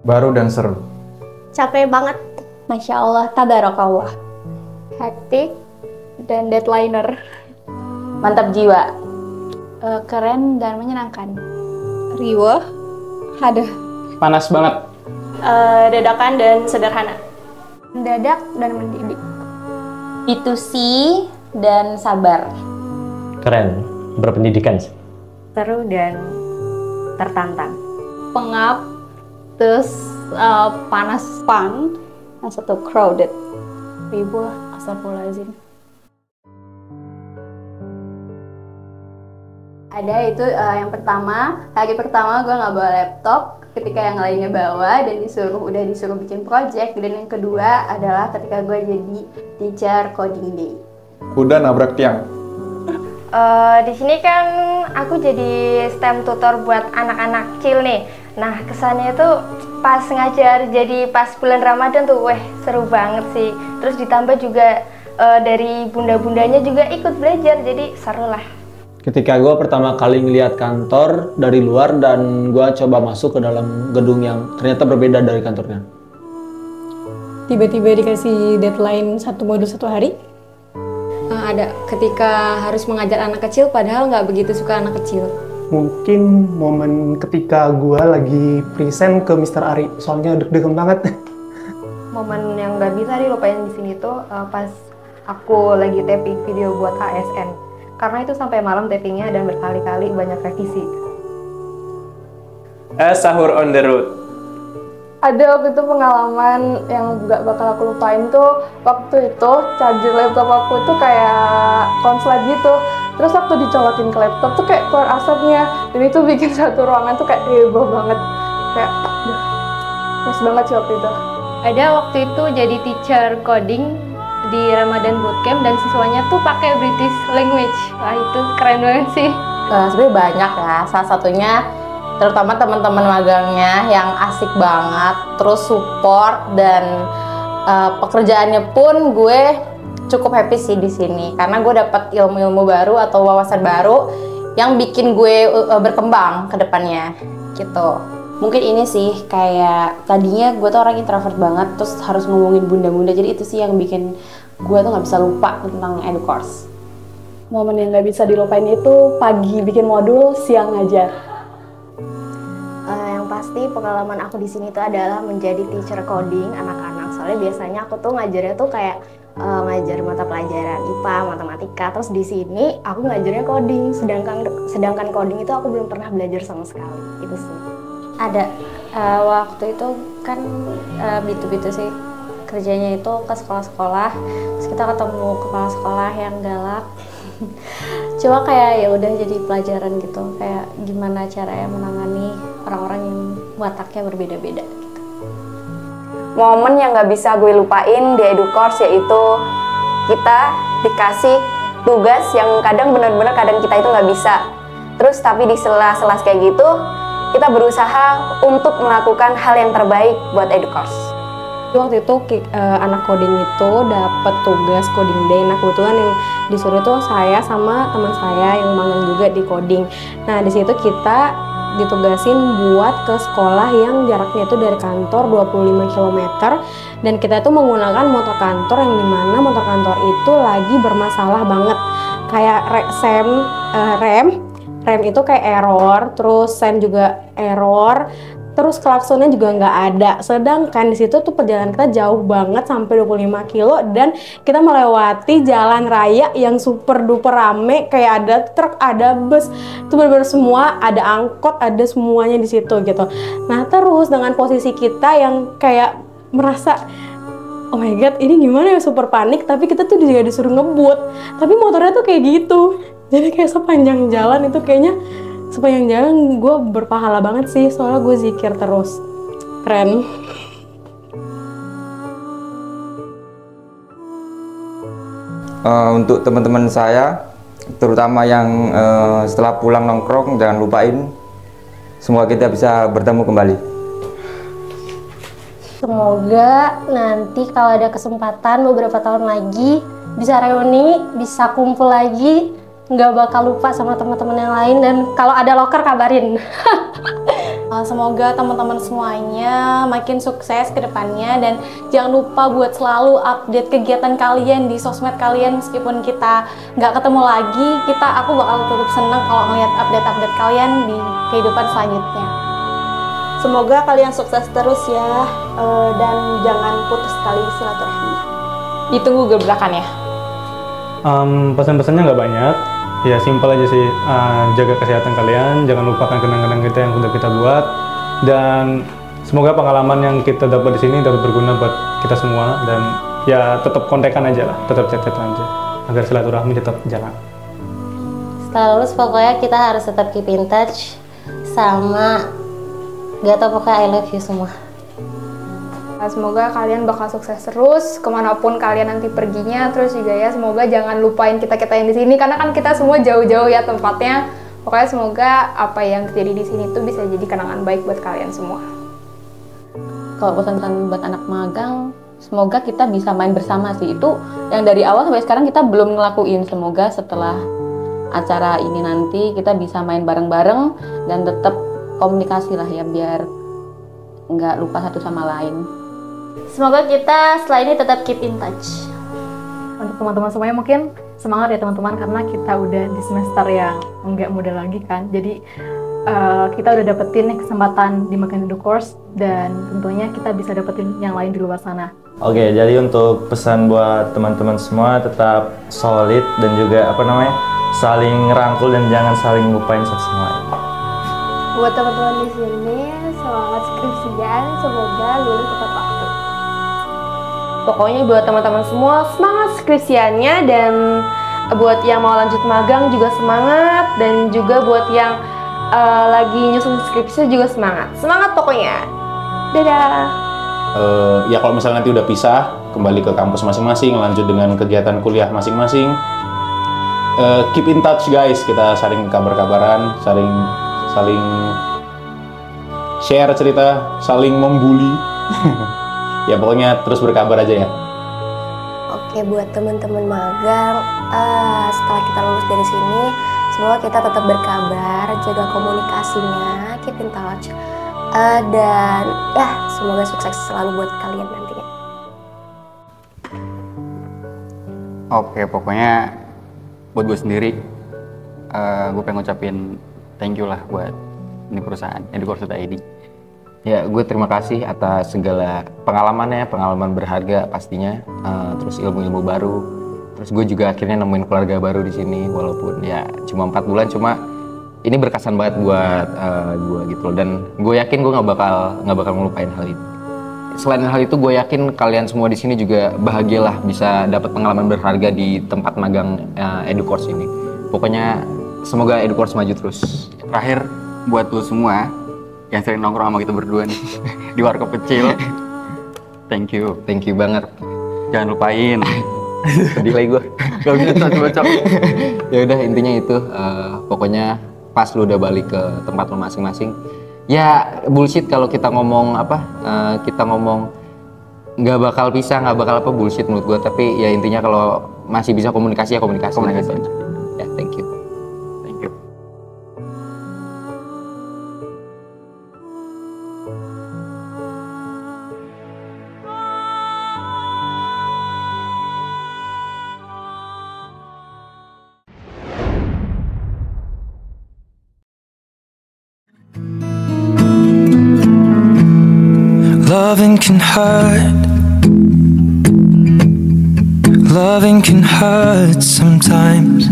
Baru dan seru. Capek banget. Masya Allah, tabarakallah. Hektik dan deadliner. Mantap jiwa. Keren dan menyenangkan. Riweh. Aduh. Panas banget. Dadakan dan sederhana. Mendadak dan mendidik. B2C dan sabar. Keren, berpendidikan. Seru dan tertantang. Pengap, terus panas, Fun, dan satu crowded. ribuh, astagfirullahaladzim. Ada itu yang pertama, hari pertama gue nggak bawa laptop ketika yang lainnya bawa dan udah disuruh bikin project. Dan yang kedua adalah ketika gue jadi teacher coding day. Kuda nabrak tiang. Di sini kan aku jadi STEM tutor buat anak-anak kecil nih. Nah, kesannya itu pas ngajar jadi pas bulan Ramadan tuh, seru banget sih. Terus ditambah juga dari bunda-bundanya juga ikut belajar, jadi seru lah. Ketika gue pertama kali ngeliat kantor dari luar dan gue coba masuk ke dalam gedung yang ternyata berbeda dari kantornya. Tiba-tiba dikasih deadline satu modul satu hari. Ada ketika harus mengajar anak kecil padahal nggak begitu suka anak kecil. Mungkin momen ketika gue lagi present ke Mr. Ari, soalnya deg-degan banget. Momen yang nggak bisa dilupain di sini tuh pas aku lagi taping video buat ASN. Karena itu sampai malam tapingnya dan berkali-kali banyak revisi. Sahur on the road. Ada waktu itu pengalaman yang gak bakal aku lupain tuh, waktu itu charger laptop aku tuh kayak konslet gitu. Terus waktu dicolokin ke laptop tuh kayak keluar asapnya, dan itu bikin satu ruangan tuh kayak heboh banget. Kayak, pas banget sih waktu itu. Ada waktu itu jadi teacher coding di Ramadan Bootcamp dan siswanya tuh pakai British language. Wah, itu keren banget sih. Sebenarnya banyak ya, salah satunya terutama teman-teman magangnya yang asik banget, terus support dan pekerjaannya pun gue cukup happy sih di sini karena gue dapat ilmu-ilmu baru atau wawasan baru yang bikin gue berkembang ke depannya gitu. Mungkin ini sih kayak tadinya gue tuh orang introvert banget, terus harus ngomongin bunda-bunda, jadi itu sih yang bikin gue tuh nggak bisa lupa tentang EduCourse. Momen yang nggak bisa dilupain itu pagi bikin modul, siang ngajar. Yang pasti pengalaman aku di sini tuh adalah menjadi teacher coding anak-anak. Soalnya biasanya aku tuh ngajarnya tuh kayak ngajar mata pelajaran IPA, matematika. Terus di sini aku ngajarnya coding. Sedangkan coding itu aku belum pernah belajar sama sekali. Itu sih. Ada waktu itu kan B2B sih kerjanya itu ke sekolah-sekolah, terus kita ketemu kepala sekolah yang galak. Cuma kayak ya udah jadi pelajaran gitu, kayak gimana caranya menangani orang-orang yang wataknya berbeda-beda gitu. Momen yang nggak bisa gue lupain di EduCourse yaitu kita dikasih tugas yang kadang benar-benar kadang kita itu nggak bisa. Terus tapi di sela-sela kayak gitu, kita berusaha untuk melakukan hal yang terbaik buat EduCourse. Waktu itu anak coding itu dapat tugas coding day. Nah kebetulan yang disuruh itu saya sama teman saya yang magang juga di coding. Nah di situ kita ditugasin buat ke sekolah yang jaraknya itu dari kantor 25 km dan kita itu menggunakan motor kantor yang dimana motor kantor itu lagi bermasalah banget, kayak rem itu kayak error, terus sen juga error, terus klaksonnya juga nggak ada. Sedangkan di situ tuh perjalanan kita jauh banget sampai 25 kilo dan kita melewati jalan raya yang super duper rame, kayak ada truk, ada bus, itu benar-benar semua, ada angkot, ada semuanya di situ gitu. Nah terus dengan posisi kita yang kayak merasa oh my god ini gimana ya, super panik, tapi kita tuh juga disuruh ngebut, tapi motornya tuh kayak gitu. Jadi kayak sepanjang jalan itu kayaknya sepanjang jalan gue berpahala banget sih, soalnya gue zikir terus. Keren. Untuk teman-teman saya, terutama yang setelah pulang nongkrong, jangan lupain, semoga kita bisa bertemu kembali. Semoga nanti kalau ada kesempatan beberapa tahun lagi bisa reuni, bisa kumpul lagi, nggak bakal lupa sama teman-teman yang lain, dan kalau ada loker kabarin. Semoga teman-teman semuanya makin sukses ke depannya, dan jangan lupa buat selalu update kegiatan kalian di sosmed kalian. Meskipun kita nggak ketemu lagi, aku bakal tetap seneng kalau ngeliat update-update kalian di kehidupan selanjutnya. Semoga kalian sukses terus ya, dan jangan putus tali silaturahmi. Ditunggu gebrakannya. Pesan-pesannya nggak banyak. Ya simpel aja sih, jaga kesehatan kalian, jangan lupakan kenang-kenang kita yang sudah kita buat, dan semoga pengalaman yang kita dapat di sini dapat berguna buat kita semua, dan ya tetap kontekan aja lah, tetap chat-chatan aja, agar silaturahmi tetap jalan. Setelah lulus pokoknya kita harus tetap keep in touch, sama gak tau pokoknya I love you semua. Semoga kalian bakal sukses terus kemanapun kalian nanti perginya. Terus juga ya semoga jangan lupain kita-kita yang di sini, karena kan kita semua jauh-jauh ya tempatnya. Pokoknya semoga apa yang terjadi di sini tuh bisa jadi kenangan baik buat kalian semua. Kalau pesan-pesan buat anak magang, semoga kita bisa main bersama sih. Itu yang dari awal sampai sekarang kita belum ngelakuin. Semoga setelah acara ini nanti kita bisa main bareng-bareng dan tetap komunikasi lah ya, biar nggak lupa satu sama lain. Semoga kita setelah ini tetap keep in touch. Untuk teman-teman semuanya mungkin semangat ya teman-teman, karena kita udah di semester yang nggak mudah lagi kan. Jadi kita udah dapetin nih kesempatan di Magang Edu Course, dan tentunya kita bisa dapetin yang lain di luar sana. Oke, jadi untuk pesan buat teman-teman semua, tetap solid dan juga saling rangkul dan jangan saling lupain satu sama lain. Buat teman-teman di sini, semangat skripsian, semoga lulus tepat waktu. Pokoknya buat teman-teman semua semangat skripsiannya, dan buat yang mau lanjut magang juga semangat, dan juga buat yang lagi nyusun skripsi juga semangat. Semangat pokoknya. Dadah. Ya kalau misalnya nanti udah pisah, kembali ke kampus masing-masing, lanjut dengan kegiatan kuliah masing-masing. Keep in touch guys, kita saling kabar-kabaran, saling share cerita, saling membuli. Ya pokoknya terus berkabar aja ya. Oke, buat teman-teman magang, setelah kita lulus dari sini, semoga kita tetap berkabar, jaga komunikasinya, keep in touch, dan ya semoga sukses selalu buat kalian nantinya. Oke, pokoknya buat gue sendiri, gue pengen ngucapin thank you lah buat ini perusahaan educourse.id. Ya, gue terima kasih atas segala pengalaman berharga pastinya, terus ilmu-ilmu baru, terus gue juga akhirnya nemuin keluarga baru di sini, walaupun ya cuma 4 bulan, cuma ini berkesan banget buat gue gitu loh, dan gue yakin gue nggak bakal ngelupain hal itu. Selain hal itu, gue yakin kalian semua di sini juga bahagialah bisa dapat pengalaman berharga di tempat magang EduCourse ini. Pokoknya semoga EduCourse maju terus. Terakhir buat lo semua yang sering nongkrong sama kita berdua nih di warkop kecil, thank you banget. Jangan lupain. Sedih lagi gue. Gak bisa cocok. Ya udah, intinya itu, pokoknya pas lu udah balik ke tempat lu masing-masing, ya bullshit kalau kita ngomong kita ngomong nggak bakal pisah, nggak bakal bullshit menurut gue. Tapi ya intinya kalau masih bisa komunikasi ya komunikasi. Ya, thank you. Loving can hurt. Loving can hurt sometimes,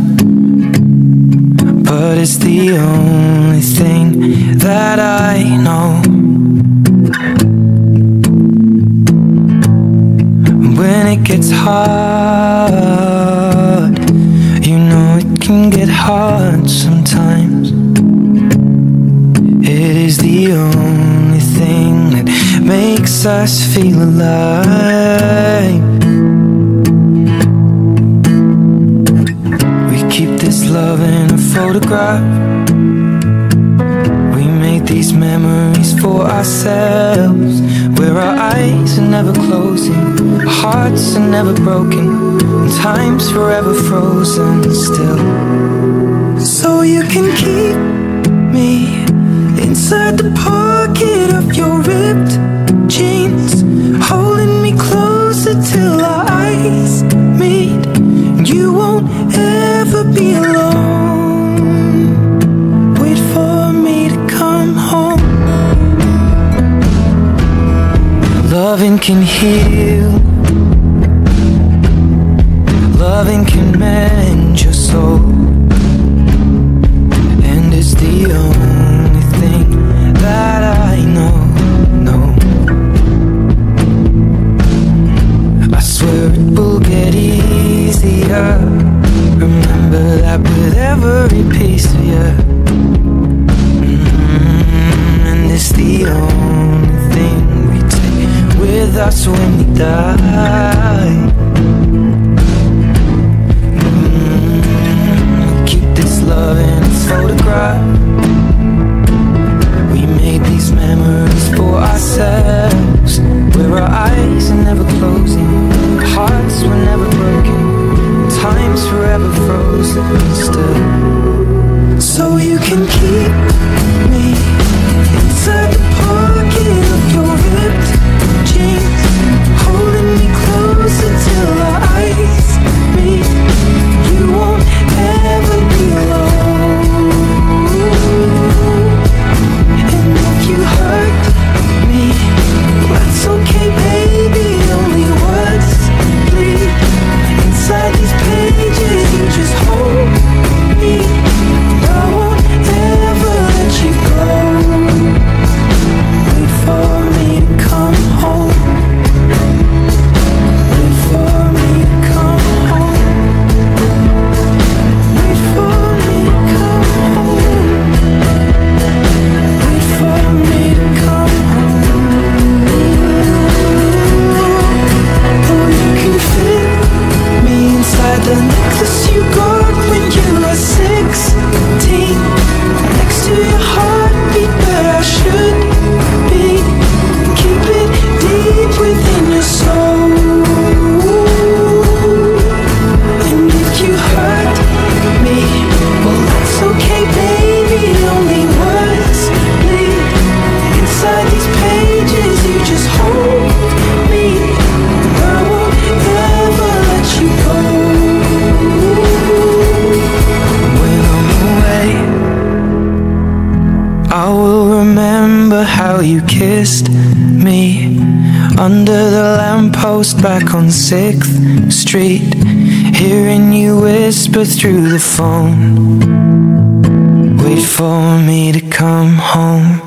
but it's the only thing that I know. When it gets hard, you know it can get hard sometimes. It is the only thing that makes us feel alive. We keep this love in a photograph. We made these memories for ourselves, where our eyes are never closing, our hearts are never broken, and time's forever frozen still. So you can keep me inside the park. your ripped jeans, holding me closer till our eyes meet. You won't ever be alone. Wait for me to come home. Loving can heal, loving can mend your soul, and it's the only thing that I know. I swear it will get easier. Remember that with every piece of you. And it's the only thing we take with us when we die. Keep this love in its photograph. We made these memories for ourselves, where our eyes are never closing, hearts were never broken, time's forever frozen still. So you can keep me inside the pocket of your ripped jeans, holding me closer till our eyes meet. You won't ever be alone. And if you hurt me, that's okay, baby. Only words bleed inside these pages. You just hold me. I won't ever let you go. Wait for me to come home. Wait for me to come home. Wait for me to come home. Wait for me to come home. Oh, you can fit me inside the necklace you got when you were 16, next to your heartbeat where I should be. Keep it deep within your soul. And if you hurt me, well, that's okay, baby. Only words bleed inside these pages. You just hold me. I won't ever let you go. When I'm away, I will remember how you kissed me under the lamppost back on 6th Street, hearing you whisper through the phone. Wait for me to come home.